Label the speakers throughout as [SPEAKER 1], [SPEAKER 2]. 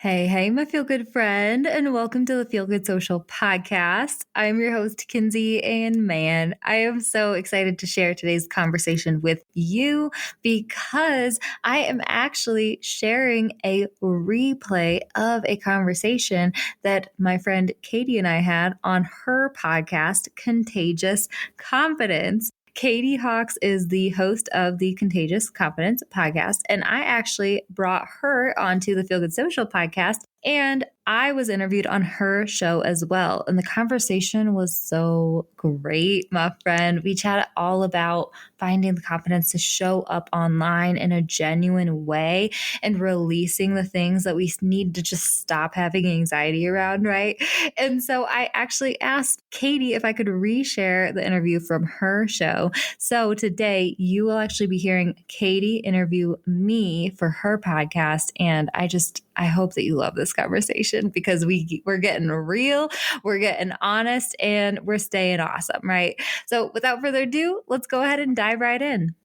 [SPEAKER 1] Hey, my feel good friend, and welcome to the Feel Good Social podcast. I'm your host, Kinsey, and man, I am so excited to share today's conversation with you because I am actually sharing a replay of a conversation that my friend Katie and I had on her podcast, Contagious Confidence. Katie Hawks is the host of the Contagious Confidence podcast, and I actually brought her onto the Feel Good Social podcast, and I was interviewed on her show as well. And the conversation was so great, my friend. We chatted all about finding the confidence to show up online in a genuine way and releasing the things that we need to just stop having anxiety around, right? And so I actually asked Katie if I could reshare the interview from her show. So today you will actually be hearing Katie interview me for her podcast. And I hope that you love this conversation because we're getting real, we're getting honest, and we're staying awesome, right? So without further ado, let's go ahead and dive right in.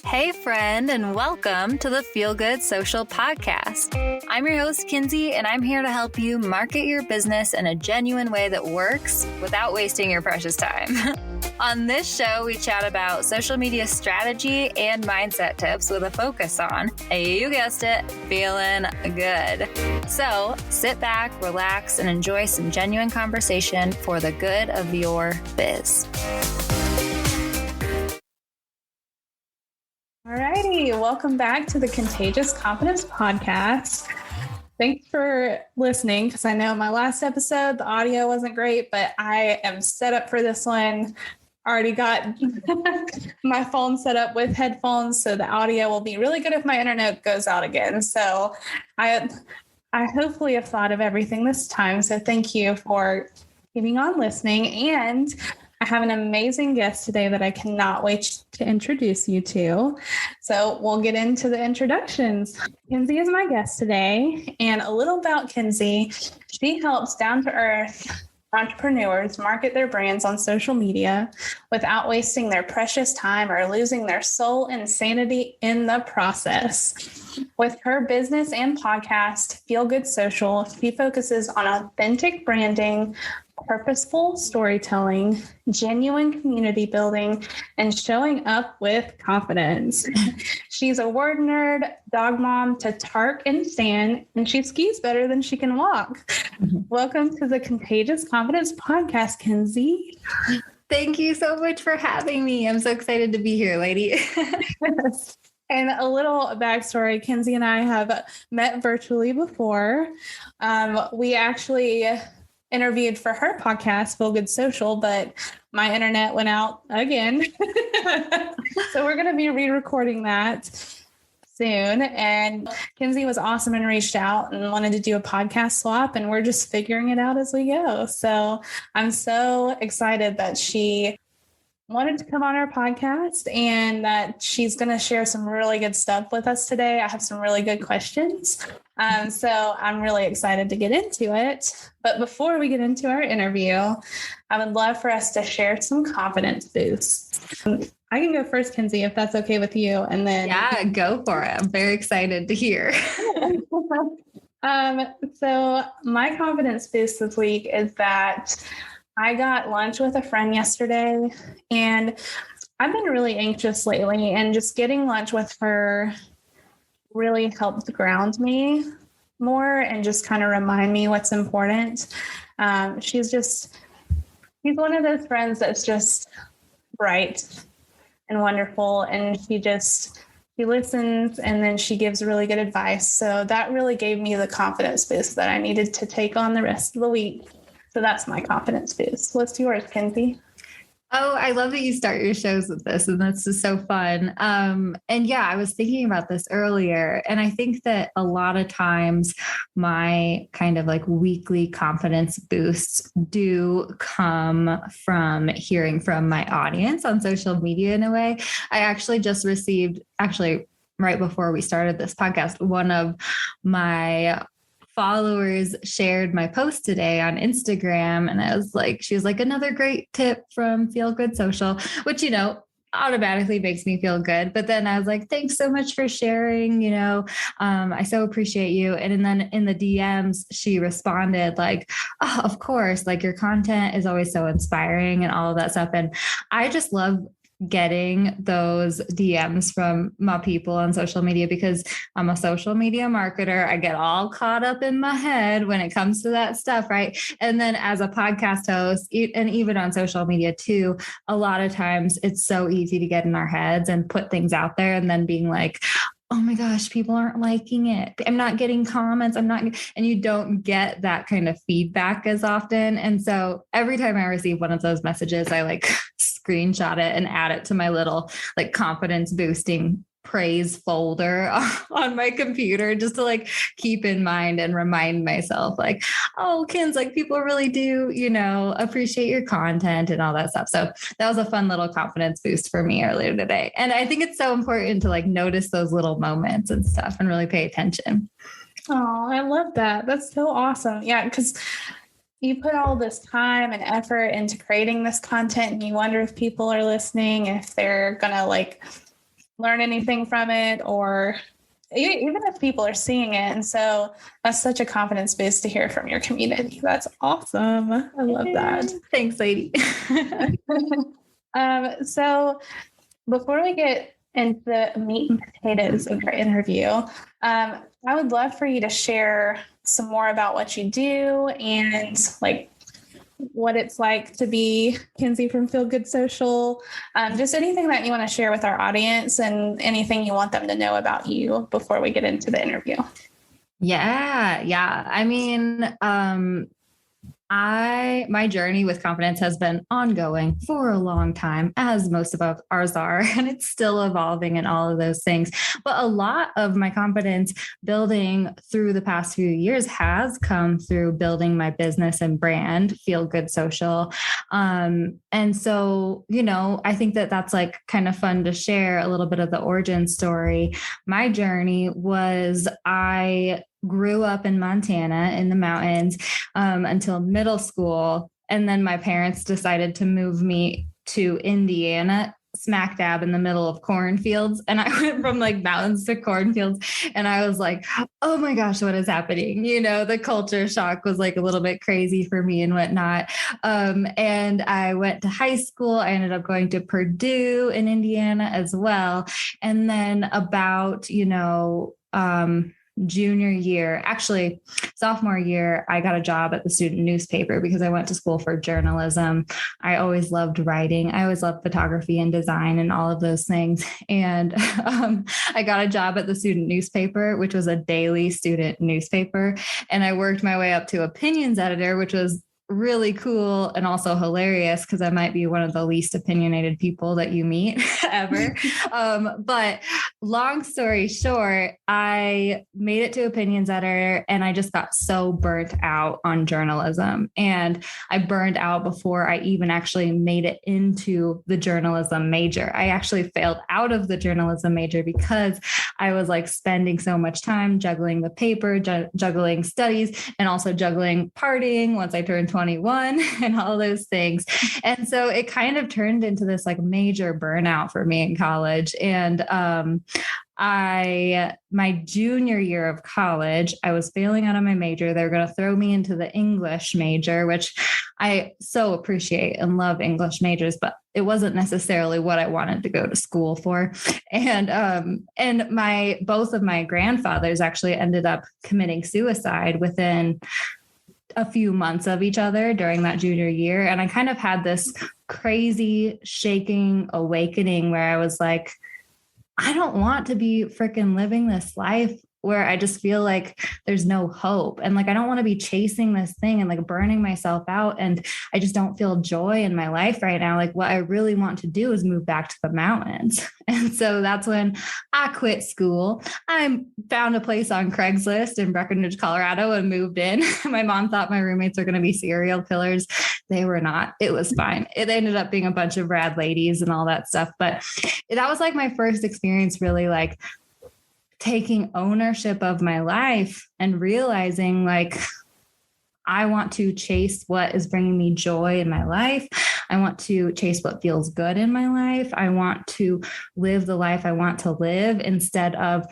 [SPEAKER 1] Hey, friend, and welcome to the Feel Good Social podcast. I'm your host, Kinsey, and I'm here to help you market your business in a genuine way that works without wasting your precious time. On this show, we chat about social media strategy and mindset tips with a focus on, you guessed it, feeling good. So sit back, relax, and enjoy some genuine conversation for the good of your biz.
[SPEAKER 2] Alrighty, welcome back to the Contagious Confidence podcast. Thanks for listening because I know my last episode, the audio wasn't great, but I am set up for this one. Already got my phone set up with headphones, so the audio will be really good if my internet goes out again. So I hopefully have thought of everything this time. So thank you for keeping on listening. And I have an amazing guest today that I cannot wait to introduce you to. So we'll get into the introductions. Kinsey is my guest today, and a little about Kinsey. She helps down-to-earth entrepreneurs market their brands on social media without wasting their precious time or losing their soul and sanity in the process. With her business and podcast, Feel Good Social, she focuses on authentic branding, purposeful storytelling, genuine community building, and showing up with confidence. She's a word nerd, dog mom to Tark and Stan, and she skis better than she can walk. Mm-hmm. Welcome to the Contagious Confidence podcast, Kinsey.
[SPEAKER 1] Thank you so much for having me. I'm so excited to be here, lady.
[SPEAKER 2] Yes. And a little backstory, Kinsey and I have met virtually before. We actually interviewed for her podcast, Feel Good Social, but my internet went out again. So we're going to be re-recording that soon. And Kinsey was awesome and reached out and wanted to do a podcast swap, and we're just figuring it out as we go. So I'm so excited that she wanted to come on our podcast and that she's going to share some really good stuff with us today. I have some really good questions. So I'm really excited to get into it. But before we get into our interview, I would love for us to share some confidence boosts. I can go first, Kinsey, if that's okay with you. And then
[SPEAKER 1] yeah, go for it. I'm very excited to hear.
[SPEAKER 2] So my confidence boost this week is that I got lunch with a friend yesterday, and I've been really anxious lately, and just getting lunch with her really helped ground me more and just kind of remind me what's important. She's one of those friends that's just bright and wonderful, and she listens, and then she gives really good advice. So that really gave me the confidence boost that I needed to take on the rest of the week. So that's my confidence boost. What's yours, Kinsey?
[SPEAKER 1] Oh, I love that you start your shows with this, and that's just so fun. And yeah, I was thinking about this earlier, and I think that a lot of times my kind of like weekly confidence boosts do come from hearing from my audience on social media in a way. I actually just received, right before we started this podcast, one of my followers shared my post today on Instagram. And I was like, she was like, another great tip from Feel Good Social, which, automatically makes me feel good. But then I was like, thanks so much for sharing, I so appreciate you. And then in the DMs, she responded like, oh, of course, like your content is always so inspiring and all of that stuff. And I just love getting those DMs from my people on social media because I'm a social media marketer. I get all caught up in my head when it comes to that stuff, right? And then as a podcast host, and even on social media too, a lot of times it's so easy to get in our heads and put things out there and then being like, oh my gosh, people aren't liking it. I'm not getting comments. and you don't get that kind of feedback as often. And so every time I receive one of those messages, I like screenshot it and add it to my little like confidence boosting praise folder on my computer just to like keep in mind and remind myself like, oh, Kins, like people really do, appreciate your content and all that stuff. So that was a fun little confidence boost for me earlier today. And I think it's so important to like notice those little moments and stuff and really pay attention.
[SPEAKER 2] Oh, I love that. That's so awesome. Yeah, because you put all this time and effort into creating this content and you wonder if people are listening, if they're going to like learn anything from it, or even if people are seeing it. And so that's such a confidence boost to hear from your community. That's awesome. I love that.
[SPEAKER 1] Thanks, lady.
[SPEAKER 2] So before we get into the meat and potatoes of our interview, I would love for you to share some more about what you do and like what it's like to be Kinsey from Feel Good Social. Just anything that you want to share with our audience and anything you want them to know about you before we get into the interview.
[SPEAKER 1] Yeah. I mean, my journey with confidence has been ongoing for a long time, as most of ours are, and it's still evolving and all of those things. But a lot of my confidence building through the past few years has come through building my business and brand, Feel Good Social. And so, I think that that's like kind of fun to share a little bit of the origin story. My journey was I grew up in Montana in the mountains until middle school. And then my parents decided to move me to Indiana, smack dab in the middle of cornfields. And I went from like mountains to cornfields. And I was like, oh my gosh, what is happening? The culture shock was like a little bit crazy for me and whatnot. And I went to high school. I ended up going to Purdue in Indiana as well. And then about, junior year, actually sophomore year, I got a job at the student newspaper because I went to school for journalism. I always loved writing. I always loved photography and design and all of those things. And I got a job at the student newspaper, which was a daily student newspaper. And I worked my way up to opinions editor, which was really cool and also hilarious because I might be one of the least opinionated people that you meet ever. But long story short, I made it to opinions editor and I just got so burnt out on journalism. And I burned out before I even actually made it into the journalism major. I actually failed out of the journalism major because I was like spending so much time juggling the paper, juggling studies, and also juggling partying once I turned 21 and all those things. And so it kind of turned into this like major burnout for me in college. And my junior year of college, I was failing out of my major. They were going to throw me into the English major, which I so appreciate and love English majors, but it wasn't necessarily what I wanted to go to school for. And both of my grandfathers actually ended up committing suicide within a few months of each other during that junior year. And I kind of had this crazy shaking awakening where I was like, I don't want to be freaking living this life where I just feel like there's no hope. And like, I don't want to be chasing this thing and like burning myself out. And I just don't feel joy in my life right now. Like what I really want to do is move back to the mountains. And so that's when I quit school. I found a place on Craigslist in Breckenridge, Colorado and moved in. My mom thought my roommates were going to be serial killers. They were not. It was fine. It ended up being a bunch of rad ladies and all that stuff. But that was like my first experience really like taking ownership of my life and realizing like, I want to chase what is bringing me joy in my life. I want to chase what feels good in my life. I want to live the life I want to live instead of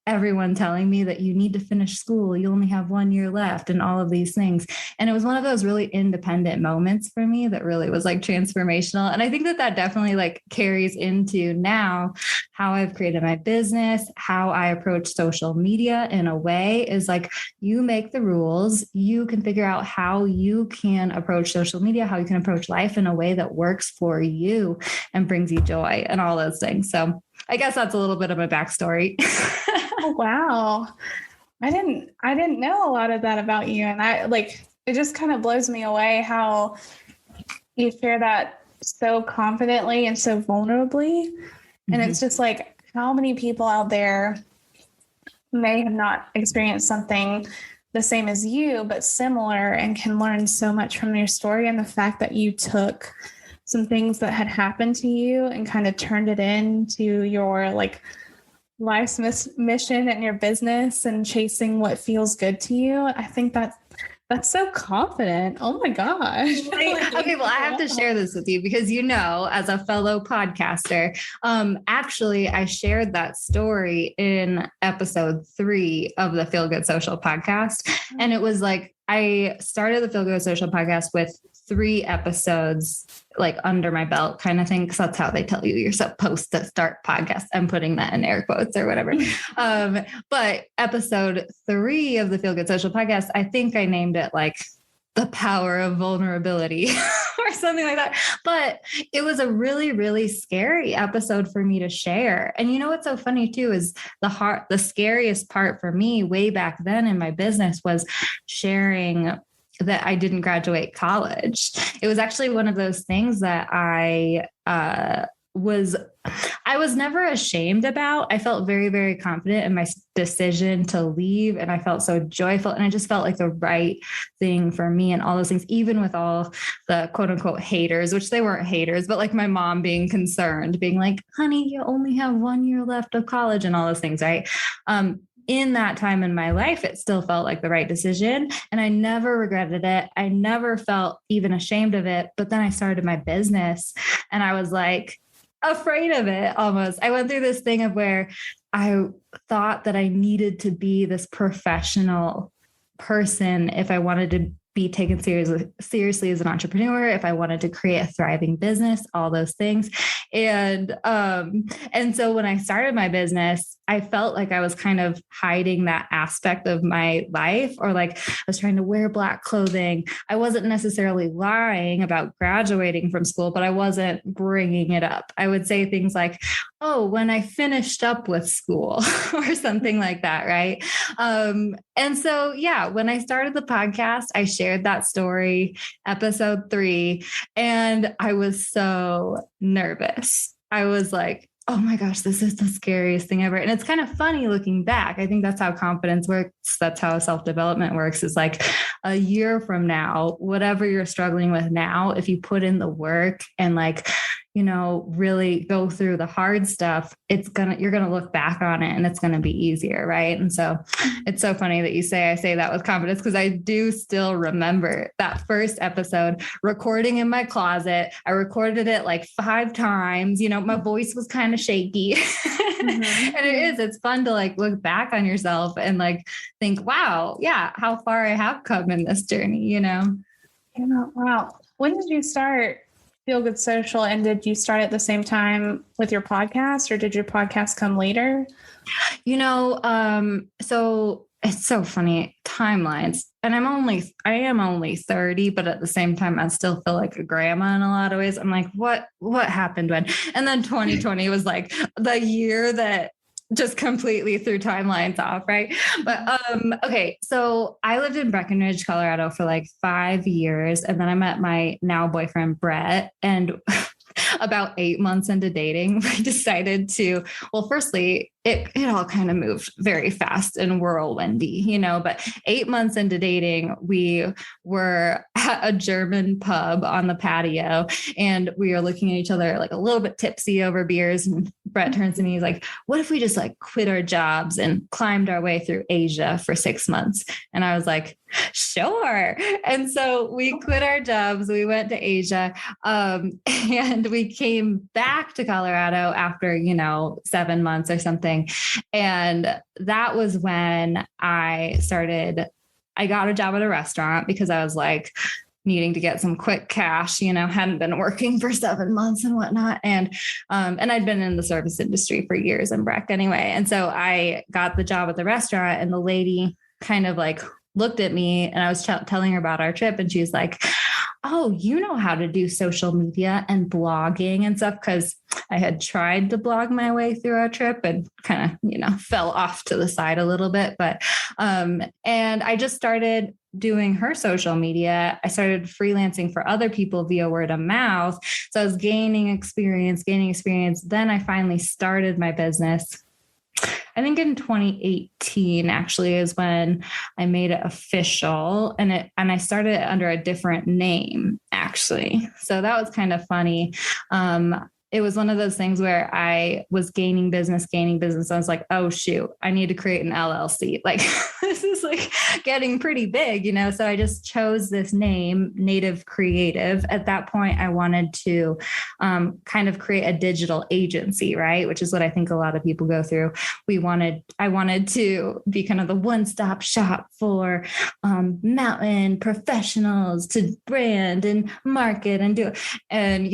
[SPEAKER 1] everyone telling me that you need to finish school. You only have 1 year left and all of these things. And it was one of those really independent moments for me that really was like transformational. And I think that that definitely like carries into now how I've created my business, how I approach social media in a way is like, you make the rules, you can figure out how you can approach social media, how you can approach life in a way that works for you and brings you joy and all those things. So I guess that's a little bit of my backstory.
[SPEAKER 2] Oh, wow. I didn't know a lot of that about you. And I like, it just kind of blows me away how you share that so confidently and so vulnerably. And it's just like, how many people out there may have not experienced something the same as you, but similar, and can learn so much from your story. And the fact that you took some things that had happened to you and kind of turned it into your like life's mission and your business and chasing what feels good to you. I think that's so confident. Oh my gosh.
[SPEAKER 1] Okay, well, I have to share this with you because, you know, as a fellow podcaster, actually, I shared that story in episode 3 of the Feel Good Social podcast. And it was like, I started the Feel Good Social podcast with 3 episodes like under my belt kind of thing. Cause that's how they tell you you're supposed to start podcasts. I'm putting that in air quotes or whatever. But episode 3 of the Feel Good Social podcast, I think I named it like the power of vulnerability or something like that. But it was a really, really scary episode for me to share. And you know, what's so funny too, is the scariest part for me way back then in my business was sharing that I didn't graduate college. It was actually one of those things that I was never ashamed about. I felt very, very confident in my decision to leave. And I felt so joyful. And I just felt like the right thing for me and all those things, even with all the quote unquote haters, which they weren't haters, but like my mom being concerned, being like, honey, you only have 1 year left of college and all those things. Right. In that time in my life, it still felt like the right decision. And I never regretted it. I never felt even ashamed of it. But then I started my business and I was like afraid of it almost. I went through this thing of where I thought that I needed to be this professional person if I wanted to be taken seriously as an entrepreneur, if I wanted to create a thriving business, all those things. And so when I started my business, I felt like I was kind of hiding that aspect of my life, or like I was trying to wear black clothing. I wasn't necessarily lying about graduating from school, but I wasn't bringing it up. I would say things like, oh, when I finished up with school or something like that. Right. And so, yeah, when I started the podcast, I shared that story, episode 3, and I was so nervous. I was like, oh my gosh, this is the scariest thing ever. And it's kind of funny looking back. I think that's how confidence works. That's how self-development works. Is like a year from now, whatever you're struggling with now, if you put in the work and like, you know, really go through the hard stuff, you're going to look back on it and it's going to be easier. Right. And so it's so funny that I say that with confidence, because I do still remember that first episode recording in my closet. I recorded it like 5 times, you know, my voice was kind of shaky. Mm-hmm. And it's fun to like look back on yourself and like think, wow, yeah, how far I have come in this journey, you know?
[SPEAKER 2] Yeah, wow. When did you start Feel Good Social, and did you start at the same time with your podcast, or did your podcast come later?
[SPEAKER 1] You know, so it's so funny, timelines. And I am only 30, but at the same time, I still feel like a grandma in a lot of ways. I'm like, what happened when? And then 2020 was like the year that just completely threw timelines off. Right. But, okay. So I lived in Breckenridge, Colorado for like 5 years. And then I met my now boyfriend, Brett, and about 8 months into dating, we decided to, well, firstly, it all kind of moved very fast and whirlwindy, you know, but 8 months into dating, we were at a German pub on the patio and we were looking at each other like a little bit tipsy over beers and Brett turns to me, he's like, what if we just like quit our jobs and climbed our way through Asia for 6 months? And I was like, sure. And so we quit our jobs. We went to Asia, and we came back to Colorado after, 7 months or something. And that was when I got a job at a restaurant because I was like, needing to get some quick cash, hadn't been working for 7 months and whatnot. And I'd been in the service industry for years in Breck anyway. And so I got the job at the restaurant, and the lady kind of like looked at me, and I was telling her about our trip, and she's like, oh, you know how to do social media and blogging and stuff. Cause I had tried to blog my way through our trip and kind of, fell off to the side a little bit. But, and I just started doing her social media. I started freelancing for other people via word of mouth. So I was gaining experience. Then I finally started my business. I think in 2018 actually is when I made it official, and I started it under a different name actually. So that was kind of funny. It was one of those things where I was gaining business. I was like, oh shoot, I need to create an LLC. Like this is like getting pretty big, So I just chose this name, Native Creative. At that point, I wanted to kind of create a digital agency, right? Which is what I think a lot of people go through. I wanted to be kind of the one-stop shop for mountain professionals to brand and market and do, and,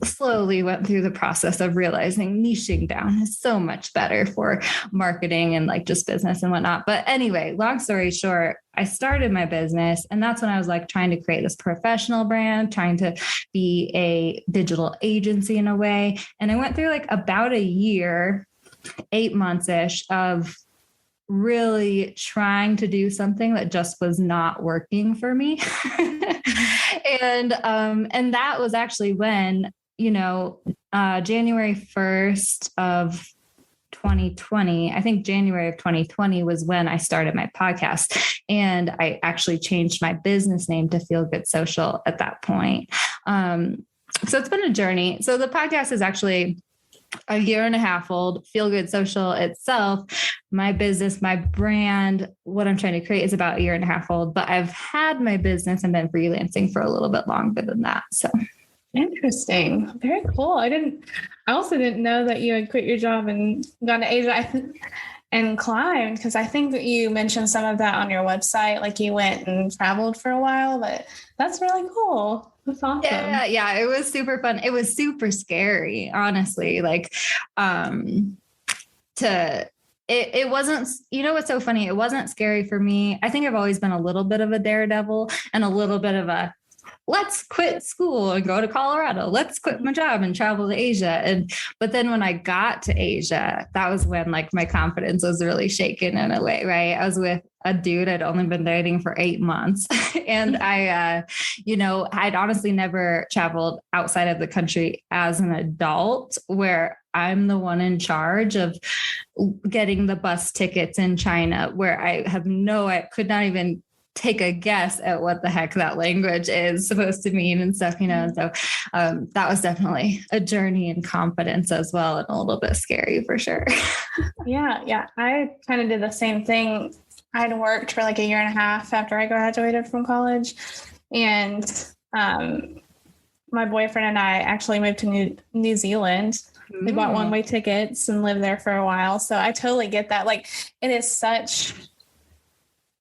[SPEAKER 1] slowly went through the process of realizing niching down is so much better for marketing and like just business and whatnot. But anyway, long story short, I started my business, and that's when I was like trying to create this professional brand, trying to be a digital agency in a way. And I went through like about a year, 8 months-ish of really trying to do something that just was not working for me. And that was actually when, January 1st of 2020, I think January of 2020 was when I started my podcast, and I actually changed my business name to Feel Good Social at that point. So it's been a journey. So the podcast is actually a year and a half old. Feel Good Social itself, my business, my brand, what I'm trying to create is about a year and a half old, but I've had my business and been freelancing for a little bit longer than that. So
[SPEAKER 2] interesting. Very cool. I also didn't know that you had quit your job and gone to Asia and climbed, because I think that you mentioned some of that on your website, like you went and traveled for a while, but that's really cool. That's awesome.
[SPEAKER 1] Yeah. It was super fun. It was super scary, honestly. Like, it wasn't, what's so funny? It wasn't scary for me. I think I've always been a little bit of a daredevil and a little bit of a, let's quit school and go to Colorado. Let's quit my job and travel to Asia. But then when I got to Asia, that was when like my confidence was really shaken in a way, right? I was with a dude I'd only been dating for 8 months. And I'd honestly never traveled outside of the country as an adult, where I'm the one in charge of getting the bus tickets in China, where I could not even take a guess at what the heck that language is supposed to mean and stuff, And so that was definitely a journey in confidence as well, and a little bit scary for sure.
[SPEAKER 2] Yeah. I kind of did the same thing. I'd worked for like a year and a half after I graduated from college. And my boyfriend and I actually moved to New Zealand. We bought one-way tickets and lived there for a while. So I totally get that. Like, it is such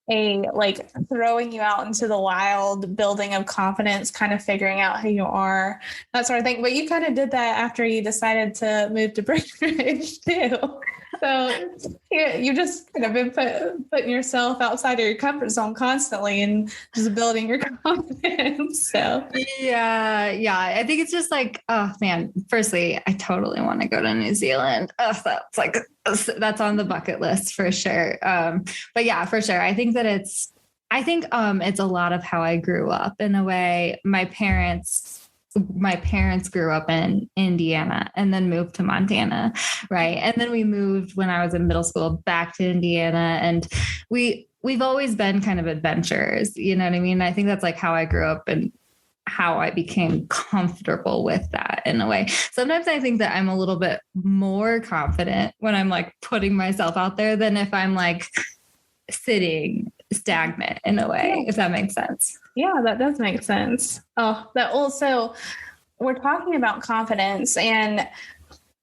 [SPEAKER 2] a like throwing you out into the wild, building of confidence, kind of figuring out who you are, that sort of thing. But you kind of did that after you decided to move to Breckenridge too. So you just kind of been putting yourself outside of your comfort zone constantly and just building your confidence. So
[SPEAKER 1] yeah. I think it's just like, oh man, firstly, I totally want to go to New Zealand. That's on the bucket list for sure. But yeah, for sure. I think it's a lot of how I grew up in a way. My parents grew up in Indiana and then moved to Montana. Right. And then we moved when I was in middle school back to Indiana, and we've always been kind of adventurers. You know what I mean? I think that's like how I grew up and how I became comfortable with that. in a way. Sometimes I think that I'm a little bit more confident when I'm like putting myself out there than if I'm like sitting stagnant in a way, if that makes sense.
[SPEAKER 2] Yeah, that does make sense. Oh, that also, we're talking about confidence, and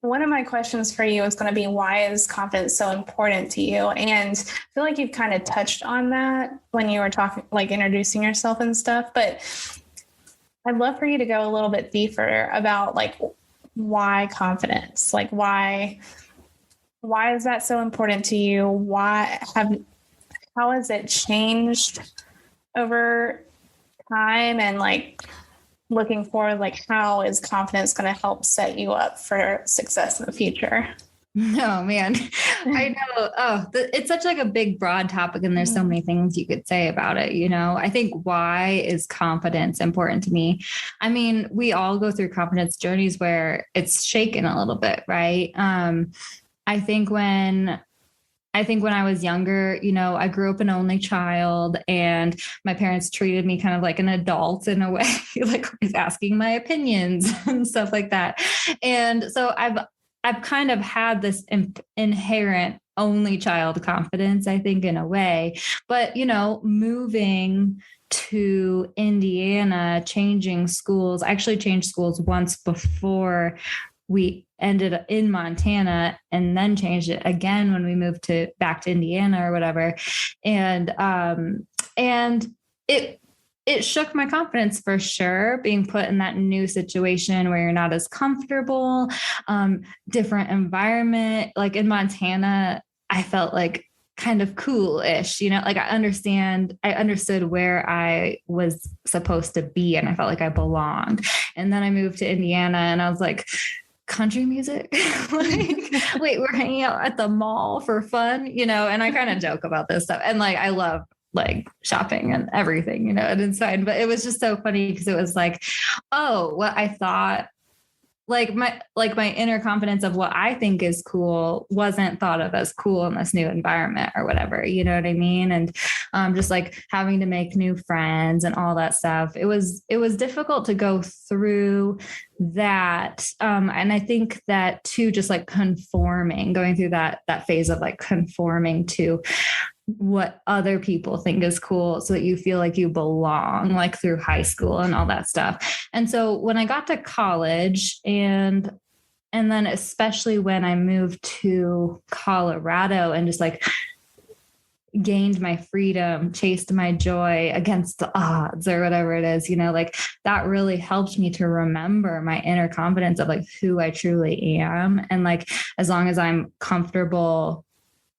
[SPEAKER 2] one of my questions for you is going to be, why is confidence so important to you? And I feel like you've kind of touched on that when you were talking, like introducing yourself and stuff, but I'd love for you to go a little bit deeper about like, why confidence? Like, why is that so important to you? How has it changed over time? And like, looking forward, like, how is confidence going to help set you up for success in the future?
[SPEAKER 1] Oh man, I know. Oh, it's such like a big, broad topic, and there's so many things you could say about it. I think, why is confidence important to me? I mean, we all go through confidence journeys where it's shaken a little bit, right? I think when I was younger, I grew up an only child, and my parents treated me kind of like an adult in a way, like asking my opinions and stuff like that. And so I've kind of had this inherent only child confidence, I think, in a way. But, moving to Indiana, changing schools, I actually changed schools once before we ended up in Montana, and then changed it again when we moved back to Indiana or whatever. And it shook my confidence for sure, being put in that new situation where you're not as comfortable, different environment. Like in Montana, I felt like kind of cool-ish, like I understood where I was supposed to be, and I felt like I belonged. And then I moved to Indiana, and I was like, country music? Like, wait, we're hanging out at the mall for fun, and I kind of joke about this stuff. And like, I love like shopping and everything, and it's fine. But it was just so funny because it was like, oh, what I thought, like my inner confidence of what I think is cool wasn't thought of as cool in this new environment or whatever, you know what I mean? And just like having to make new friends and all that stuff. It was difficult to go through that. And I think that too, just like going through that phase of like conforming to what other people think is cool so that you feel like you belong, like through high school and all that stuff. And so when I got to college, and then especially when I moved to Colorado and just like gained my freedom, chased my joy against the odds or whatever it is, like that really helped me to remember my inner confidence of like who I truly am. And like, as long as I'm comfortable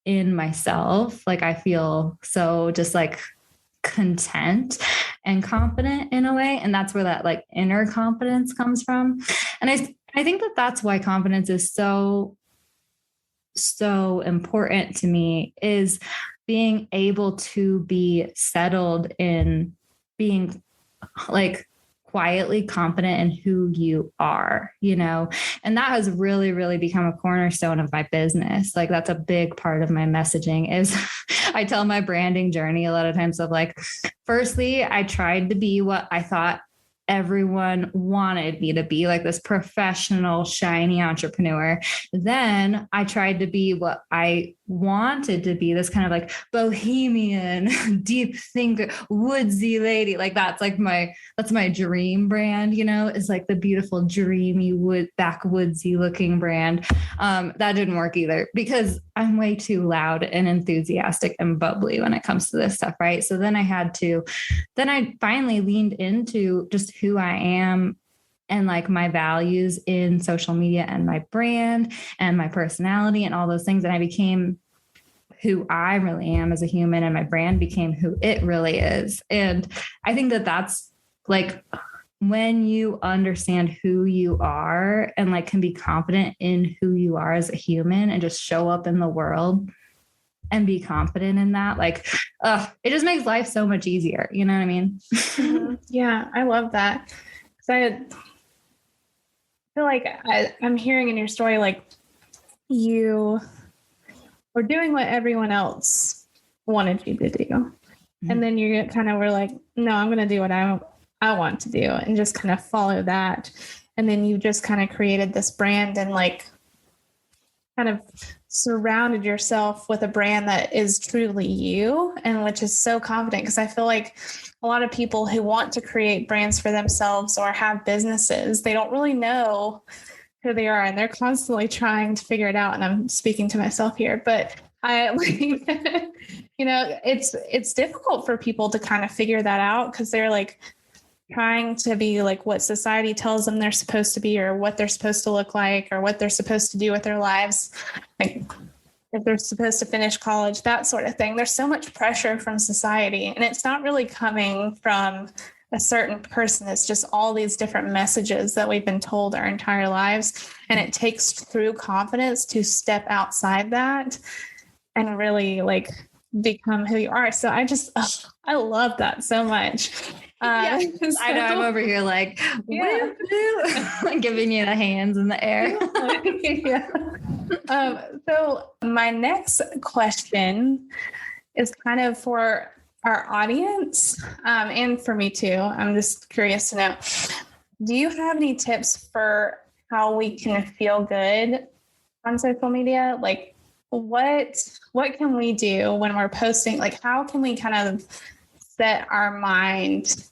[SPEAKER 1] in myself, like I feel so just like content and confident in a way. And that's where that like inner confidence comes from. And I think that that's why confidence is so important to me, is being able to be settled in being like quietly confident in who you are, and that has really, really become a cornerstone of my business. Like that's a big part of my messaging is I tell my branding journey a lot of times of like, firstly, I tried to be what I thought everyone wanted me to be, like this professional, shiny entrepreneur. Then I tried to be what I wanted to be, this kind of like bohemian, deep thinker, woodsy lady. Like that's my dream brand, is like the beautiful, dreamy, backwoodsy looking brand. That didn't work either because I'm way too loud and enthusiastic and bubbly when it comes to this stuff. Right. So then I finally leaned into just who I am and like my values in social media and my brand and my personality and all those things. And I became who I really am as a human, and my brand became who it really is. And I think that that's like when you understand who you are and like can be confident in who you are as a human and just show up in the world and be confident in that, like, it just makes life so much easier. You know what I mean?
[SPEAKER 2] Yeah, I love that. I feel like I'm hearing in your story, like you were doing what everyone else wanted you to do. Mm-hmm. And then you kind of were like, no, I'm going to do what I want to do and just kind of follow that. And then you just kind of created this brand and like kind of surrounded yourself with a brand that is truly you and which is so confident. Because I feel like a lot of people who want to create brands for themselves or have businesses, they don't really know who they are and they're constantly trying to figure it out. And I'm speaking to myself here, but I like, it's difficult for people to kind of figure that out because they're like trying to be like what society tells them they're supposed to be or what they're supposed to look like or what they're supposed to do with their lives. Like if they're supposed to finish college, that sort of thing. There's so much pressure from society and it's not really coming from a certain person. It's just all these different messages that we've been told our entire lives. And it takes true confidence to step outside that and really like become who you are. So I love that so much.
[SPEAKER 1] Yes, I know I'm over here like,
[SPEAKER 2] yeah.
[SPEAKER 1] giving you the hands in the air.
[SPEAKER 2] Yeah. So my next question is kind of for our audience and for me too. I'm just curious to know, do you have any tips for how we can feel good on social media? Like what can we do when we're posting? Like how can we kind of set our mind,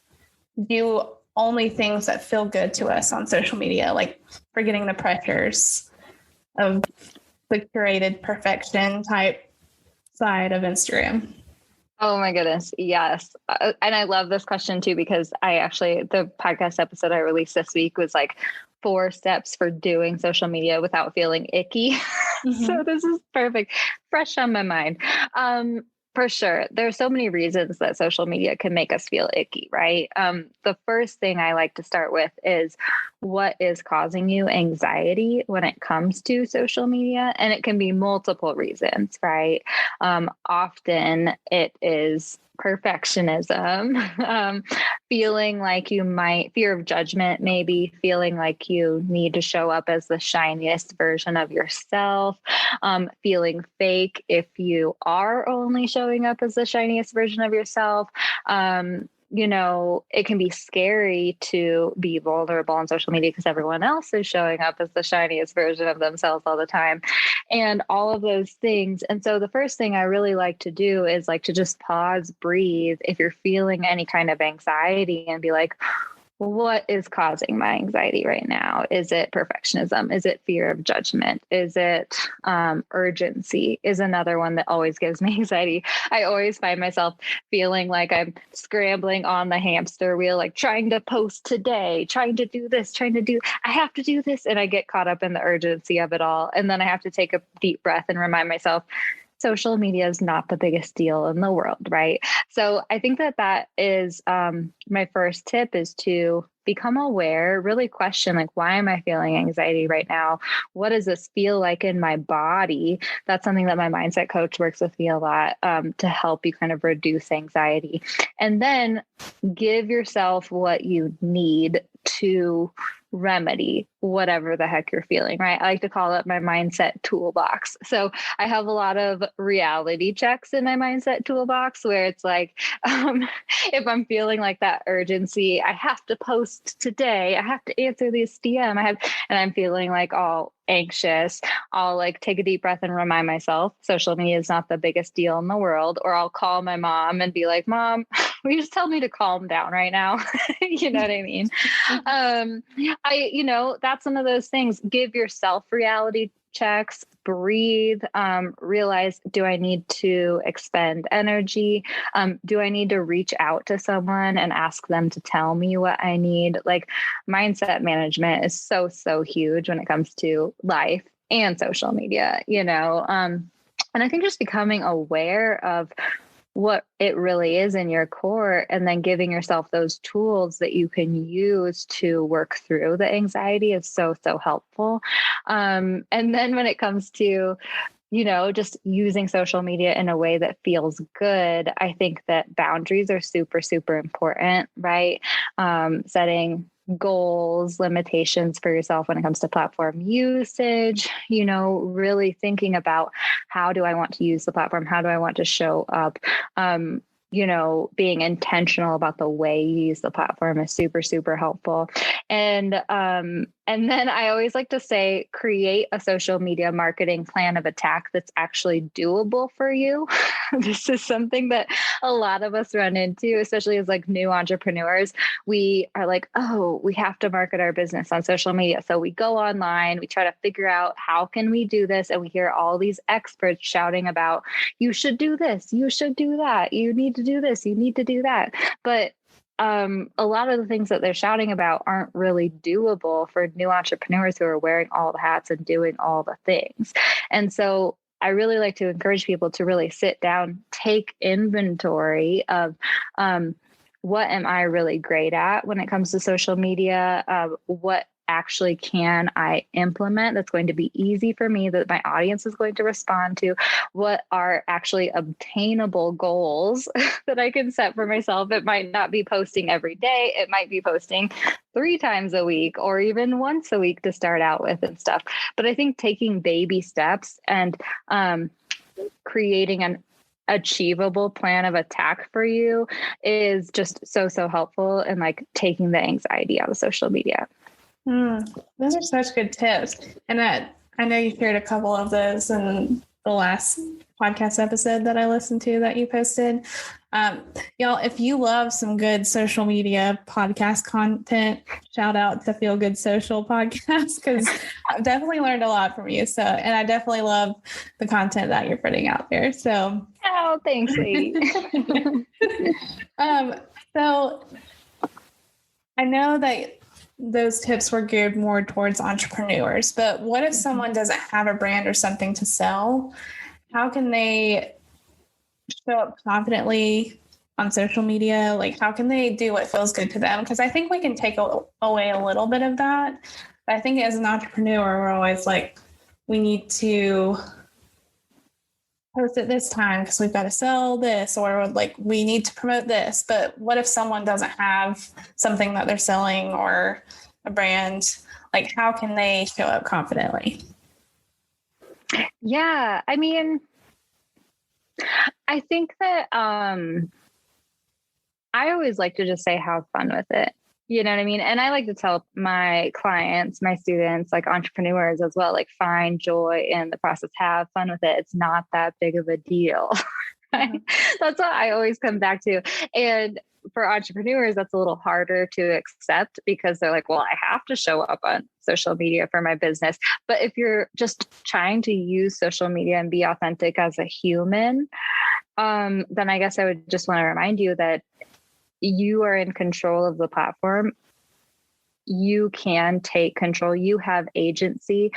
[SPEAKER 2] do only things that feel good to us on social media, like forgetting the pressures of the curated perfection type side of Instagram?
[SPEAKER 3] Oh my goodness. Yes. And I love this question too, because the podcast episode I released this week was like 4 steps for doing social media without feeling icky. Mm-hmm. So this is perfect. Fresh on my mind. For sure. There are so many reasons that social media can make us feel icky, right? The first thing I like to start with is what is causing you anxiety when it comes to social media? And it can be multiple reasons, right? Often it is perfectionism, feeling like fear of judgment, maybe feeling like you need to show up as the shiniest version of yourself, feeling fake if you are only showing up as the shiniest version of yourself. It can be scary to be vulnerable on social media because everyone else is showing up as the shiniest version of themselves all the time and all of those things. And so the first thing I really like to do is like to just pause, breathe. If you're feeling any kind of anxiety and be like, what is causing my anxiety right now? Is it perfectionism? Is it fear of judgment? Is it urgency? Is another one that always gives me anxiety. I always find myself feeling like I'm scrambling on the hamster wheel, like trying to post today, trying to do this, I have to do this. And I get caught up in the urgency of it all. And then I have to take a deep breath and remind myself, social media is not the biggest deal in the world, right? So I think that is my first tip is to become aware, really question, like, why am I feeling anxiety right now? What does this feel like in my body? That's something that my mindset coach works with me a lot to help you kind of reduce anxiety. And then give yourself what you need to remedy whatever the heck you're feeling, right? I like to call it my mindset toolbox. So I have a lot of reality checks in my mindset toolbox where it's like, if I'm feeling like that urgency, I have to post today, I have to answer this DM, and I'm feeling like all anxious, I'll like take a deep breath and remind myself social media is not the biggest deal in the world. Or I'll call my mom and be like, Mom, will you just tell me to calm down right now? You know what I mean? That's one of those things. Give yourself reality checks, breathe, realize, do I need to expend energy? Do I need to reach out to someone and ask them to tell me what I need? Like mindset management is so, so huge when it comes to life and social media, and I think just becoming aware of what it really is in your core and then giving yourself those tools that you can use to work through the anxiety is so, so helpful. And then when it comes to, just using social media in a way that feels good, I think that boundaries are super, super important, right? Setting goals, limitations for yourself when it comes to platform usage, really thinking about how do I want to use the platform? How do I want to show up? Being intentional about the way you use the platform is super, super helpful. And then I always like to say, create a social media marketing plan of attack that's actually doable for you. This is something that a lot of us run into, especially as like new entrepreneurs. We are like, oh, we have to market our business on social media. So we go online, we try to figure out how can we do this? And we hear all these experts shouting about, you should do this, you should do that, you need to do this, you need to do that. But a lot of the things that they're shouting about aren't really doable for new entrepreneurs who are wearing all the hats and doing all the things. And so I really like to encourage people to really sit down, take inventory of what am I really great at when it comes to social media? What actually can I implement that's going to be easy for me, that my audience is going to respond to? What are actually obtainable goals that I can set for myself? It might not be posting every day. It might be posting 3 times a week or even once a week to start out with and stuff. But I think taking baby steps and creating an achievable plan of attack for you is just so helpful in like taking the anxiety out of social media.
[SPEAKER 2] Those are such good tips. And I know you shared a couple of those in the last podcast episode that I listened to that you posted. Y'all, if you love some good social media podcast content, shout out to Feel Good Social Podcast, because I've definitely learned a lot from you. So, and I definitely love the content that you're putting out there. So,
[SPEAKER 3] oh, thanks, lady.
[SPEAKER 2] So I know that those tips were geared more towards entrepreneurs, but what if someone doesn't have a brand or something to sell? How can they show up confidently on social media? Like, how can they do what feels good to them? Because I think we can take away a little bit of that. But I think as an entrepreneur, we're always like, we need to post it this time because we've got to sell this, or like we need to promote this. But what if someone doesn't have something that they're selling or a brand? Like, how can they show up confidently?
[SPEAKER 3] Yeah, I mean, I think that I always like to just say have fun with it. You know what I mean? And I like to tell my clients, my students, like entrepreneurs as well, like find joy in the process, have fun with it. It's not that big of a deal. Right? That's what I always come back to. And for entrepreneurs, that's a little harder to accept because they're like, well, I have to show up on social media for my business. But if you're just trying to use social media and be authentic as a human, then I guess I would just want to remind you that you are in control of the platform. You can take control. You have agency.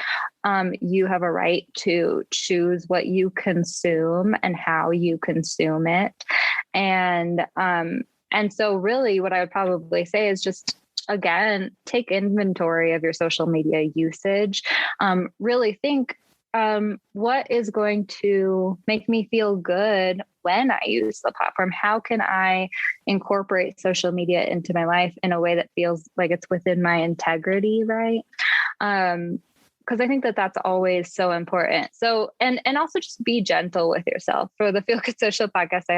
[SPEAKER 3] You have a right to choose what you consume and how you consume it. And so really what I would probably say is just, again, take inventory of your social media usage. Really think, what is going to make me feel good when I use the platform? How can I incorporate social media into my life in a way that feels like it's within my integrity, right? Because I think that that's always so important. So, and also just be gentle with yourself. For the Feel Good Social podcast, I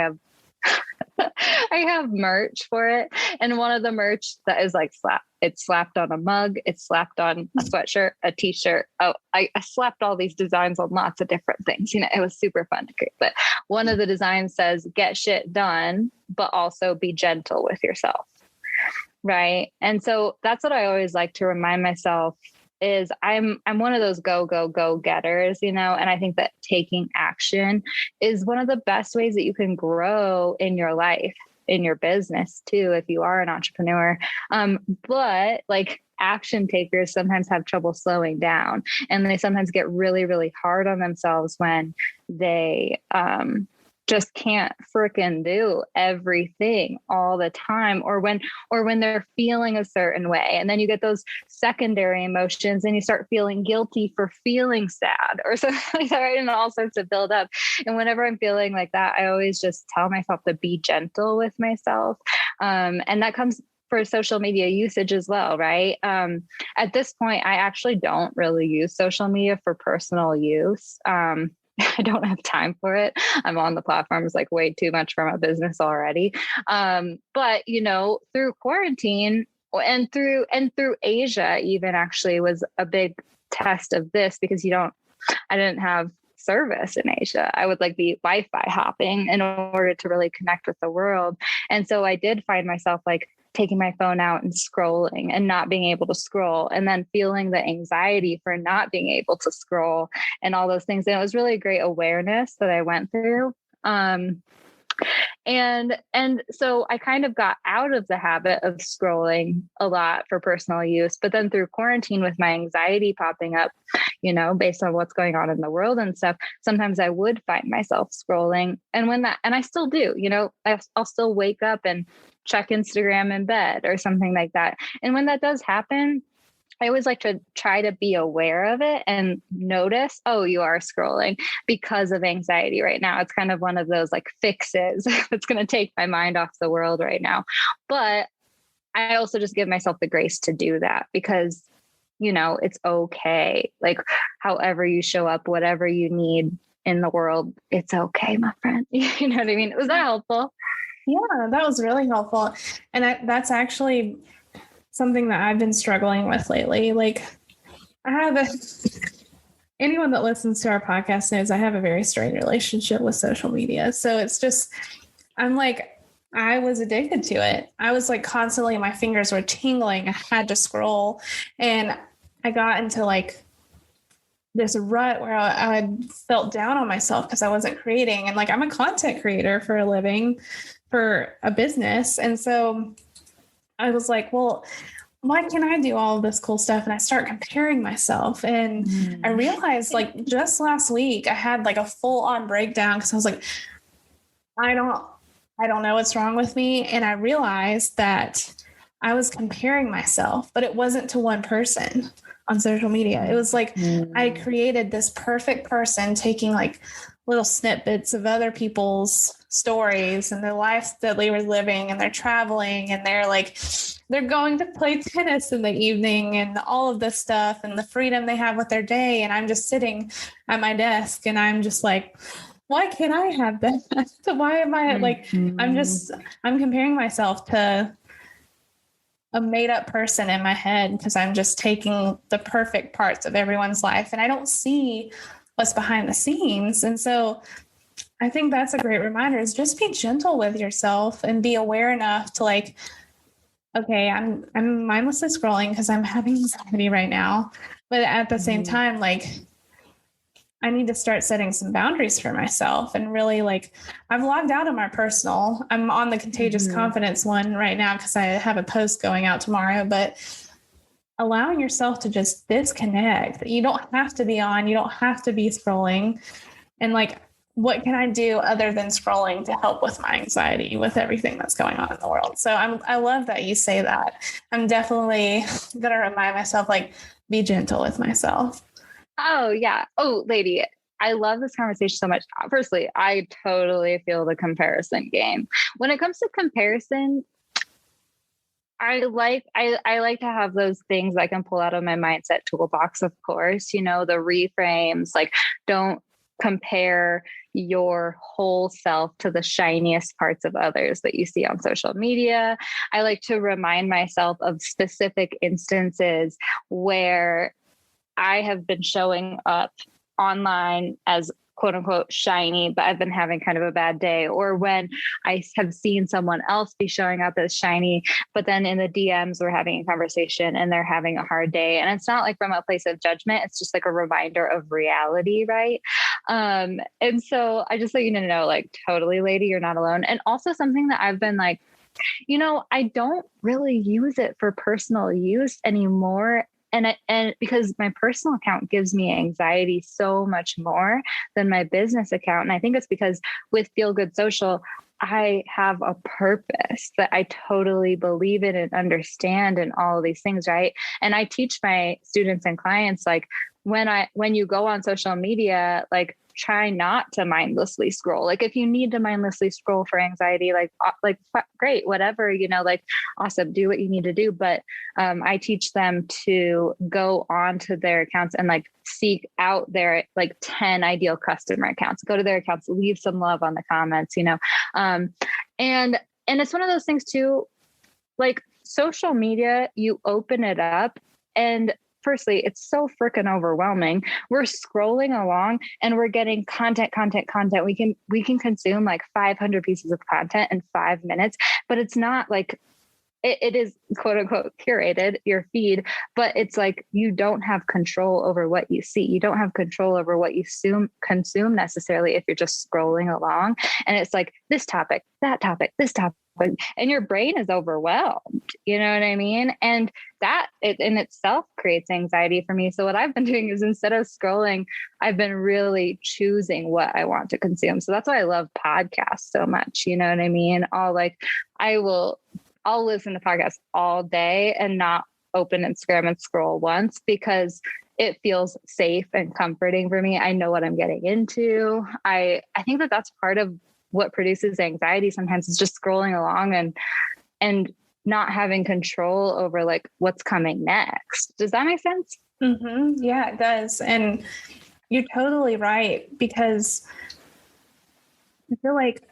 [SPEAKER 3] have merch for it. And one of the merch that is like it's slapped on a mug, it's slapped on a sweatshirt, a t-shirt. Oh, I slapped all these designs on lots of different things. You know, it was super fun to create. But one of the designs says, get shit done, but also be gentle with yourself. Right. And so that's what I always like to remind myself is I'm one of those go getters, you know, and I think that taking action is one of the best ways that you can grow in your life, in your business too, if you are an entrepreneur. But like action takers sometimes have trouble slowing down, and they sometimes get really, really hard on themselves when they, just can't frickin' do everything all the time, or when they're feeling a certain way. And then you get those secondary emotions and you start feeling guilty for feeling sad or something like that, right? And all sorts of build up. And whenever I'm feeling like that, I always just tell myself to be gentle with myself. And that comes for social media usage as well, right? At this point, I actually don't really use social media for personal use. I don't have time for it. I'm on the platforms like way too much for my business already. But, you know, through quarantine, and through Asia even actually was a big test of this, because I didn't have service in Asia. I would like be Wi-Fi hopping in order to really connect with the world. And so I did find myself like taking my phone out and scrolling and not being able to scroll, and then feeling the anxiety for not being able to scroll and all those things. And it was really a great awareness that I went through. And so I kind of got out of the habit of scrolling a lot for personal use, but then through quarantine with my anxiety popping up, based on what's going on in the world and stuff, sometimes I would find myself scrolling. And I still do, I'll still wake up and check Instagram in bed or something like that. And when that does happen, I always like to try to be aware of it and notice, oh, you are scrolling because of anxiety right now. It's kind of one of those like fixes that's going to take my mind off the world right now. But I also just give myself the grace to do that, because, it's okay. Like however you show up, whatever you need in the world, it's okay, my friend. You know what I mean? Was that helpful?
[SPEAKER 2] Yeah, that was really helpful. And that's actually something that I've been struggling with lately. Like anyone that listens to our podcast knows I have a very strained relationship with social media. So it's just, I was addicted to it. I was like constantly, my fingers were tingling. I had to scroll, and I got into like this rut where I felt down on myself because I wasn't creating. And like, I'm a content creator for a living, for a business. And so I was like, well, why can't I do all of this cool stuff? And I start comparing myself. And I realized like just last week, I had like a full on breakdown because I was like, I don't know what's wrong with me. And I realized that I was comparing myself, but it wasn't to one person on social media. It was like I created this perfect person taking like little snippets of other people's stories and their lives that they were living, and they're traveling, and they're going to play tennis in the evening and all of this stuff and the freedom they have with their day. And I'm just sitting at my desk and I'm just like, why can't I have that? So why am I I'm comparing myself to a made up person in my head because I'm just taking the perfect parts of everyone's life and I don't see what's behind the scenes. And so I think that's a great reminder, is just be gentle with yourself and be aware enough to like, okay, I'm mindlessly scrolling because I'm having anxiety right now. But at the same time, like, I need to start setting some boundaries for myself and really like, I've logged out of my personal. I'm on the contagious confidence one right now because I have a post going out tomorrow, but allowing yourself to just disconnect. You don't have to be on, you don't have to be scrolling. And like, what can I do other than scrolling to help with my anxiety with everything that's going on in the world? So I love that you say that. I'm definitely going to remind myself, like, be gentle with myself.
[SPEAKER 3] Oh, yeah. Oh, lady, I love this conversation so much. Firstly, I totally feel the comparison game. When it comes to comparison, I like to have those things I can pull out of my mindset toolbox, of course, the reframes, like, don't compare your whole self to the shiniest parts of others that you see on social media. I like to remind myself of specific instances where I have been showing up online as quote unquote shiny, but I've been having kind of a bad day. Or when I have seen someone else be showing up as shiny, but then in the DMs, we're having a conversation and they're having a hard day. And it's not like from a place of judgment. It's just like a reminder of reality. Right. And so I just want you to know, like, totally, lady, you're not alone. And also something that I've been like, I don't really use it for personal use anymore. And because my personal account gives me anxiety so much more than my business account. And I think it's because with Feel Good Social, I have a purpose that I totally believe in and understand and all of these things. Right. And I teach my students and clients, like, when you go on social media, like, try not to mindlessly scroll. Like, if you need to mindlessly scroll for anxiety, like great, whatever, like, awesome, do what you need to do. But I teach them to go onto their accounts and like seek out their like 10 ideal customer accounts, go to their accounts, leave some love on the comments, and it's one of those things too, like, social media, you open it up and firstly, it's so freaking overwhelming. We're scrolling along and we're getting content. We can consume like 500 pieces of content in 5 minutes, but it's not like it is quote unquote curated, your feed, but it's like you don't have control over what you see. You don't have control over what you consume necessarily if you're just scrolling along. And it's like this topic, that topic, this topic, and your brain is overwhelmed. You know what I mean? And that it in itself creates anxiety for me. So what I've been doing is instead of scrolling, I've been really choosing what I want to consume. So that's why I love podcasts so much. You know what I mean? I'll listen to podcasts all day and not open Instagram and scroll once because it feels safe and comforting for me. I know what I'm getting into. I think that that's part of what produces anxiety sometimes is just scrolling along and not having control over like what's coming next. Does that make sense?
[SPEAKER 2] Mm-hmm. Yeah, it does. And you're totally right, because I feel like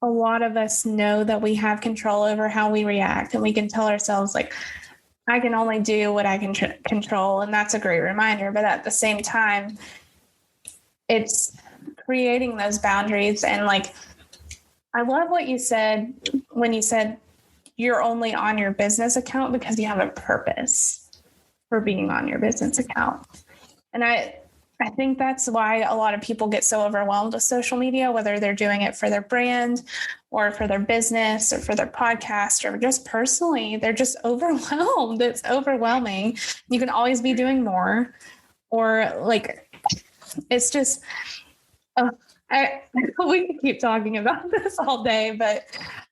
[SPEAKER 2] a lot of us know that we have control over how we react, and we can tell ourselves like, I can only do what I can control. And that's a great reminder. But at the same time, it's creating those boundaries. And like, I love what you said when you said you're only on your business account because you have a purpose for being on your business account. And I think that's why a lot of people get so overwhelmed with social media, whether they're doing it for their brand or for their business or for their podcast or just personally, they're just overwhelmed. It's overwhelming. You can always be doing more, or like, it's just, we can keep talking about this all day, but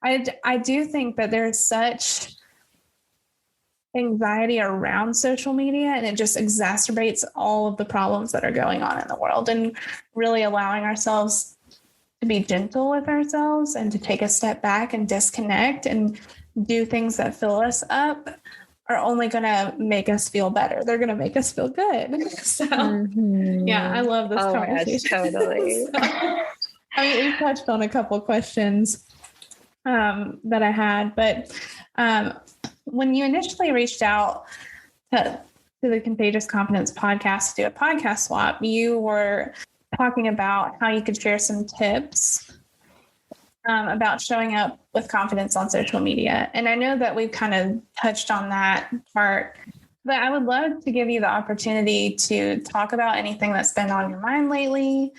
[SPEAKER 2] I do think that there's such anxiety around social media, and it just exacerbates all of the problems that are going on in the world. And really allowing ourselves to be gentle with ourselves and to take a step back and disconnect and do things that fill us up are only going to make us feel better. They're going to make us feel good. So yeah, I love this conversation.
[SPEAKER 3] Gosh, totally.
[SPEAKER 2] So, I mean, we touched on a couple of questions that I had, but when you initially reached out to the Contagious Confidence podcast to do a podcast swap, you were talking about how you could share some tips about showing up with confidence on social media. And I know that we've kind of touched on that part, but I would love to give you the opportunity to talk about anything that's been on your mind lately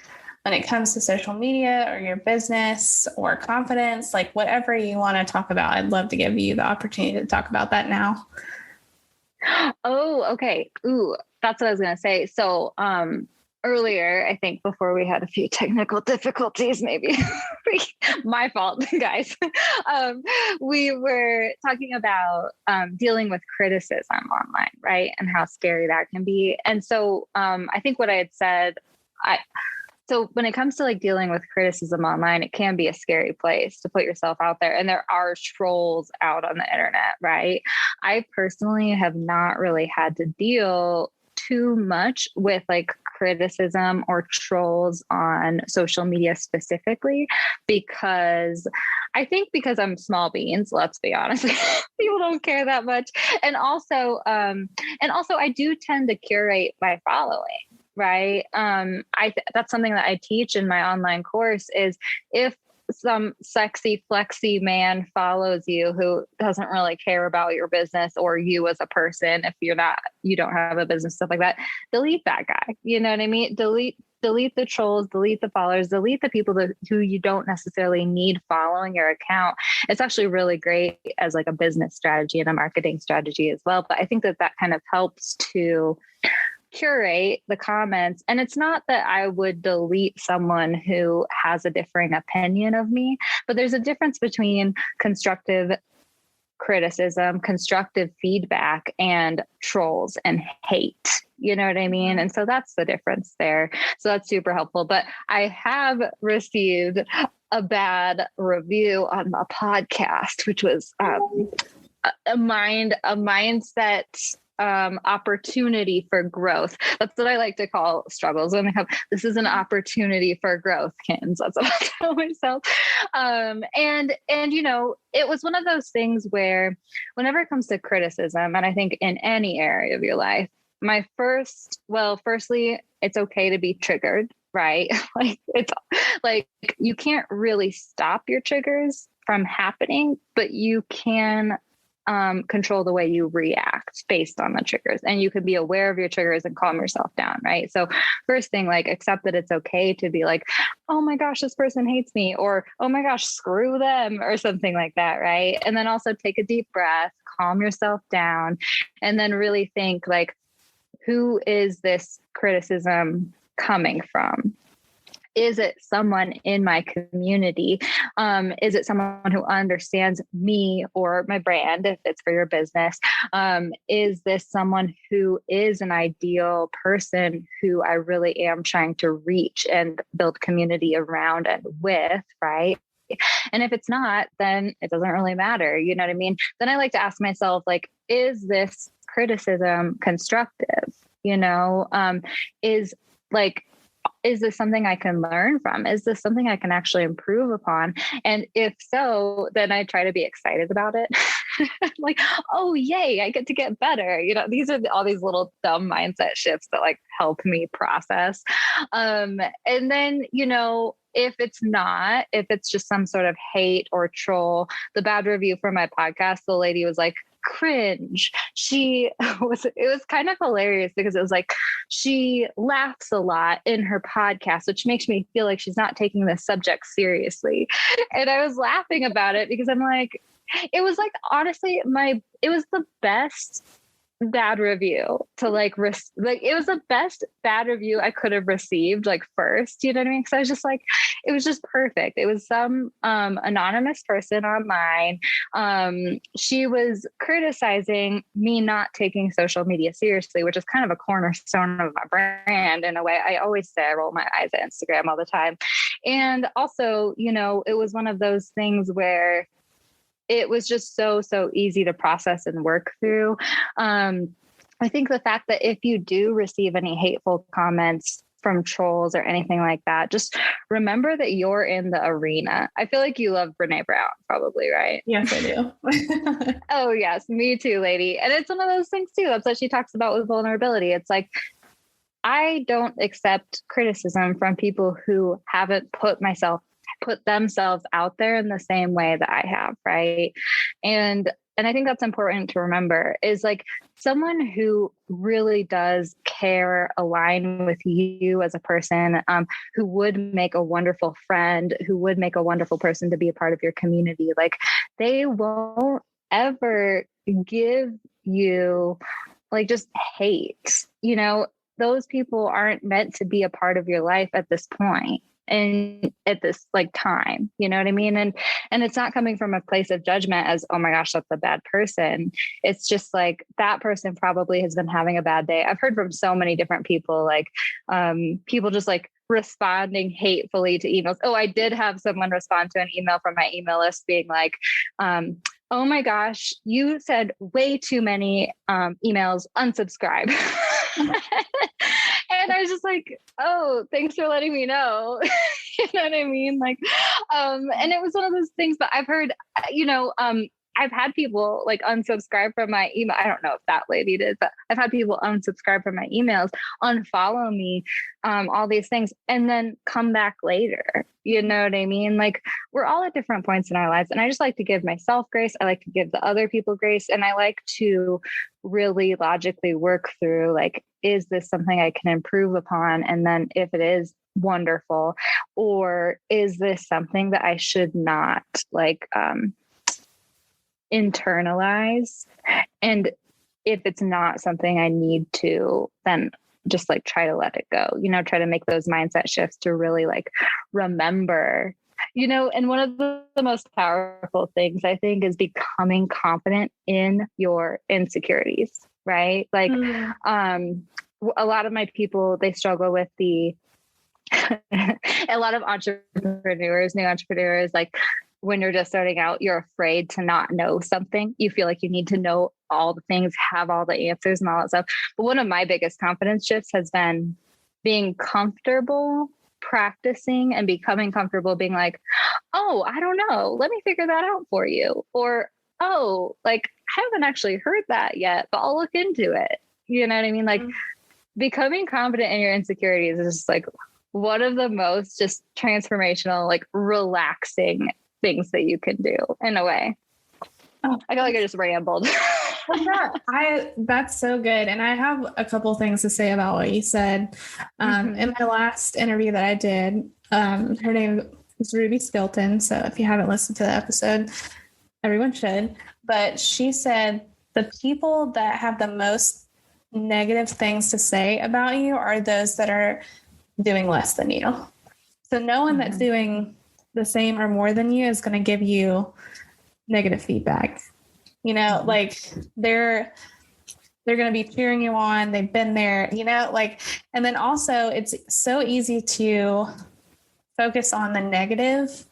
[SPEAKER 2] when it comes to social media or your business or confidence, like whatever you want to talk about. I'd love to give you the opportunity to talk about that now.
[SPEAKER 3] Oh, okay. Ooh, that's what I was going to say. So, earlier, I think before we had a few technical difficulties, maybe my fault, guys. We were talking about dealing with criticism online, right? And how scary that can be. And so I think what I had said, so when it comes to like dealing with criticism online, it can be a scary place to put yourself out there. And there are trolls out on the internet, right? I personally have not really had to deal too much with like criticism or trolls on social media specifically, because I'm small beans, let's be honest. People don't care that much. And also I do tend to curate my following. Right. That's something that I teach in my online course is if some sexy, flexy man follows you who doesn't really care about your business or you as a person, if you don't have a business, stuff like that, delete that guy. You know what I mean? Delete the trolls, delete the followers, delete the people who you don't necessarily need following your account. It's actually really great as like a business strategy and a marketing strategy as well. But I think that kind of helps to curate the comments. And it's not that I would delete someone who has a differing opinion of me, but there's a difference between constructive criticism, constructive feedback, and trolls and hate. You know what I mean? And so that's the difference there. So that's super helpful. But I have received a bad review on my podcast, which was a mindset opportunity for growth. That's what I like to call struggles. When I have, this is an opportunity for growth, Kins. That's what I tell myself. And you know, it was one of those things where whenever it comes to criticism, and I think in any area of your life, firstly, it's okay to be triggered, right? Like it's like you can't really stop your triggers from happening, but you can control the way you react based on the triggers, and you can be aware of your triggers and calm yourself down. Right. So first thing, like accept that it's okay to be like, oh my gosh, this person hates me, or, oh my gosh, screw them, or something like that. Right. And then also take a deep breath, calm yourself down, and then really think like, who is this criticism coming from? Is it someone in my community? Is it someone who understands me or my brand, if it's for your business? Is this someone who is an ideal person who I really am trying to reach and build community around and with, right? And if it's not, then it doesn't really matter. You know what I mean? Then I like to ask myself, like, is this criticism constructive? You know, is this something I can learn from? Is this something I can actually improve upon? And if so, then I try to be excited about it. Like, oh, yay, I get to get better. You know, these are all these little dumb mindset shifts that like help me process. And then, you know, if it's just some sort of hate or troll, the bad review for my podcast, the lady was like, cringe. It was kind of hilarious because it was like, she laughs a lot in her podcast, which makes me feel like she's not taking this subject seriously. And I was laughing about it because I'm like, it was like, honestly, it was the best bad review to like it was the best bad review I could have received, like first, you know what I mean? Because I was just like, it was just perfect. It was some anonymous person online. She was criticizing me not taking social media seriously, which is kind of a cornerstone of my brand in a way. I always say I roll my eyes at Instagram all the time. And also, you know, it was one of those things where it was just so easy to process and work through. I think the fact that if you do receive any hateful comments from trolls or anything like that, just remember that you're in the arena. I feel like you love Brene Brown, probably, right?
[SPEAKER 2] Yes, I do.
[SPEAKER 3] Oh, yes, me too, lady. And it's one of those things too. That's what she talks about with vulnerability. It's like, I don't accept criticism from people who haven't put themselves out there in the same way that I have, right? And I think that's important to remember, is like someone who really does care, align with you as a person, who would make a wonderful friend, who would make a wonderful person to be a part of your community. Like, they won't ever give you like just hate. You know, those people aren't meant to be a part of your life at this point. And at this like time, you know what I mean? And it's not coming from a place of judgment as, oh my gosh, that's a bad person. It's just like, that person probably has been having a bad day. I've heard from so many different people, like people just like responding hatefully to emails. Oh, I did have someone respond to an email from my email list being like, oh my gosh, you said way too many emails, unsubscribe. And I was just like, oh, thanks for letting me know. You know what I mean? Like, and it was one of those things, but I've heard, you know, I've had people like unsubscribe from my email. I don't know if that lady did, but I've had people unsubscribe from my emails, unfollow me, all these things, and then come back later. You know what I mean? Like, we're all at different points in our lives. And I just like to give myself grace. I like to give the other people grace. And I like to really logically work through, like, is this something I can improve upon? And then if it is, wonderful. Or is this something that I should not like, internalize? And if it's not something I need to, then just like try to let it go, you know, try to make those mindset shifts to really like remember, you know. And one of the most powerful things I think is becoming confident in your insecurities, right? Like, a lot of my people, they struggle with a lot of new entrepreneurs, like, when you're just starting out, you're afraid to not know something. You feel like you need to know all the things, have all the answers and all that stuff. But one of my biggest confidence shifts has been being comfortable practicing and becoming comfortable being like, oh, I don't know, let me figure that out for you. Or, oh, like, I haven't actually heard that yet, but I'll look into it. You know what I mean? Like, becoming confident in your insecurities is just like one of the most just transformational, like relaxing things that you can do in a way. Oh, I feel like I just rambled.
[SPEAKER 2] That's so good. And I have a couple things to say about what you said. In my last interview that I did, her name is Ruby Skilton. So if you haven't listened to the episode, everyone should. But she said the people that have the most negative things to say about you are those that are doing less than you. So no one that's doing the same or more than you is going to give you negative feedback. You know, like they're going to be cheering you on. They've been there, you know, like, and then also it's so easy to focus on the negative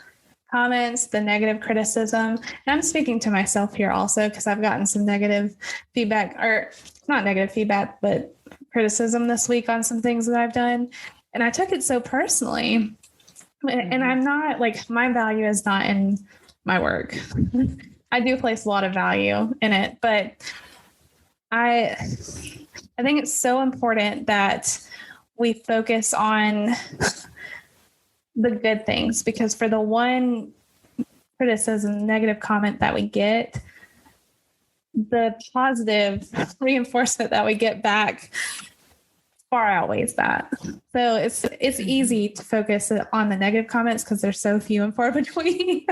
[SPEAKER 2] comments, the negative criticism. And I'm speaking to myself here also, because I've gotten some negative feedback, or not negative feedback, but criticism this week on some things that I've done. And I took it so personally. And I'm not like, my value is not in my work. I do place a lot of value in it, but I think it's so important that we focus on the good things, because for the one criticism, negative comment that we get, the positive reinforcement that we get back far outweighs that. So it's easy to focus on the negative comments because they're so few and far between.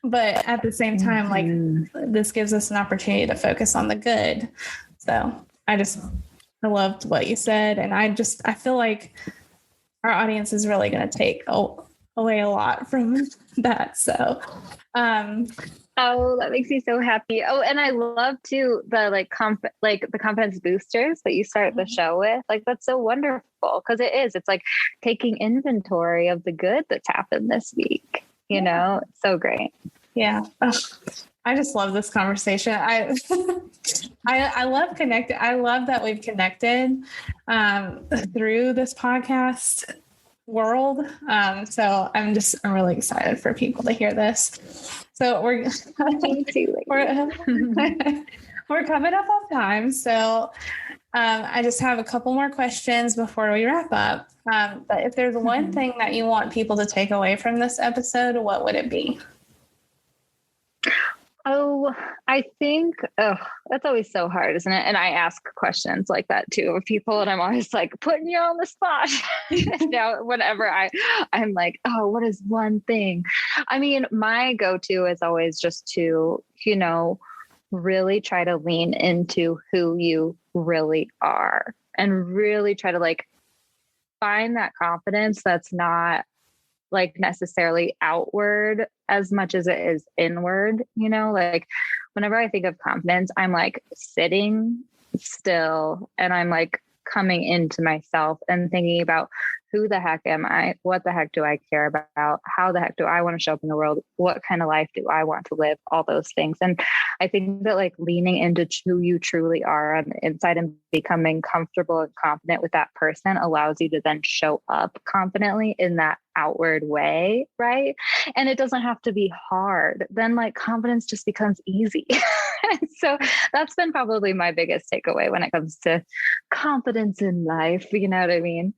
[SPEAKER 2] But at the same time, like, this gives us an opportunity to focus on the good. So I loved what you said. And I feel like our audience is really going to take away a lot from that. So,
[SPEAKER 3] oh, that makes me so happy. Oh, and I love too the the confidence boosters that you start the show with. Like, that's so wonderful, because it's like taking inventory of the good that's happened this week. You know, it's so great.
[SPEAKER 2] Yeah. Oh, I just love this conversation. I love connecting. I love that we've connected through this podcast world. So I'm really excited for people to hear this. So we're coming up on time. So I just have a couple more questions before we wrap up. But if there's one thing that you want people to take away from this episode, what would it be?
[SPEAKER 3] Oh, I think, that's always so hard, isn't it? And I ask questions like that too of people, and I'm always like putting you on the spot. Now, whenever I'm like, oh, what is one thing? I mean, my go-to is always just to, really try to lean into who you really are, and really try to like find that confidence that's not like necessarily outward as much as it is inward, like whenever I think of confidence, I'm like sitting still and I'm like coming into myself and thinking about who the heck am I? What the heck do I care about? How the heck do I want to show up in the world? What kind of life do I want to live? All those things. And I think that like leaning into who you truly are on the inside and becoming comfortable and confident with that person allows you to then show up confidently in that outward way, right? And it doesn't have to be hard. Then like confidence just becomes easy. So that's been probably my biggest takeaway when it comes to confidence in life. You know what I mean?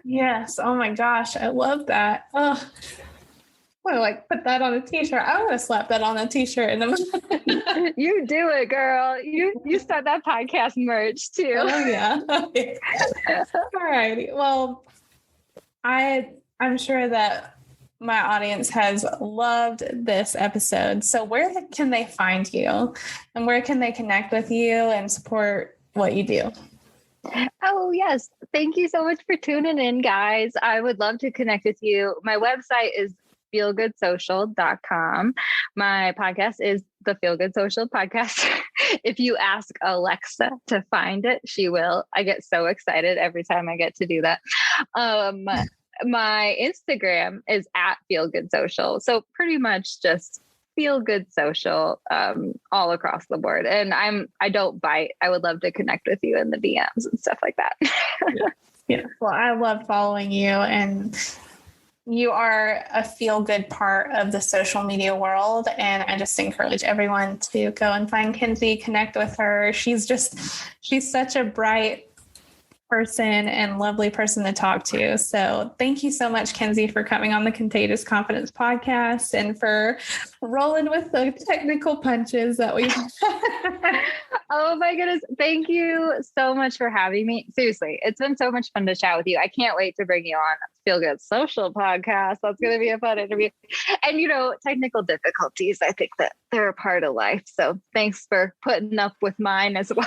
[SPEAKER 2] Yes. Oh my gosh. I love that. Oh, I want to like put that on a t-shirt. I want to slap that on a t-shirt.
[SPEAKER 3] You do it, girl. You start that podcast merch too.
[SPEAKER 2] Oh yeah. Okay. All righty. Well, I'm sure that my audience has loved this episode. So where can they find you, and where can they connect with you and support what you do?
[SPEAKER 3] Oh, yes. Thank you so much for tuning in, guys. I would love to connect with you. My website is feelgoodsocial.com. My podcast is the Feel Good Social Podcast. If you ask Alexa to find it, she will. I get so excited every time I get to do that. My Instagram is @feelgoodsocial. So pretty much just Feel Good Social, all across the board. And I don't bite. I would love to connect with you in the DMs and stuff like that.
[SPEAKER 2] Yeah. Well, I love following you, and you are a feel-good part of the social media world. And I just encourage everyone to go and find Kinsey, connect with her. She's such a bright person and lovely person to talk to. So thank you so much, Kinsey, for coming on the Contagious Confidence podcast and for rolling with the technical punches that we've
[SPEAKER 3] Oh my goodness. Thank you so much for having me. Seriously, it's been so much fun to chat with you. I can't wait to bring you on Feel Good Social podcast. That's going to be a fun interview. And, technical difficulties, I think that they're a part of life. So thanks for putting up with mine as well.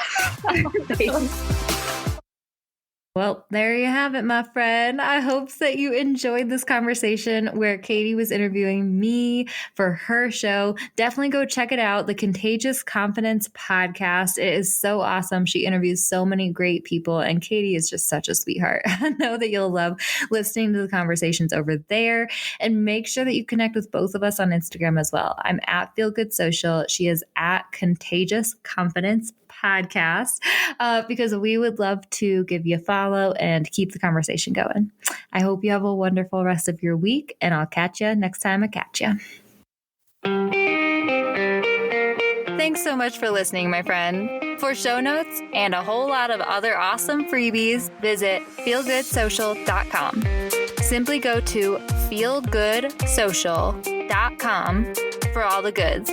[SPEAKER 1] Well, there you have it, my friend. I hope that you enjoyed this conversation where Katie was interviewing me for her show. Definitely go check it out, the Contagious Confidence podcast. It is so awesome. She interviews so many great people, and Katie is just such a sweetheart. I know that you'll love listening to the conversations over there. And make sure that you connect with both of us on Instagram as well. I'm at Feel Good Social. She is at Contagious Confidence podcast, because we would love to give you a follow and keep the conversation going. I hope you have a wonderful rest of your week, and I'll catch you next time I catch you. Thanks so much for listening, my friend. For show notes and a whole lot of other awesome freebies, visit feelgoodsocial.com. Simply go to feelgoodsocial.com for all the goods.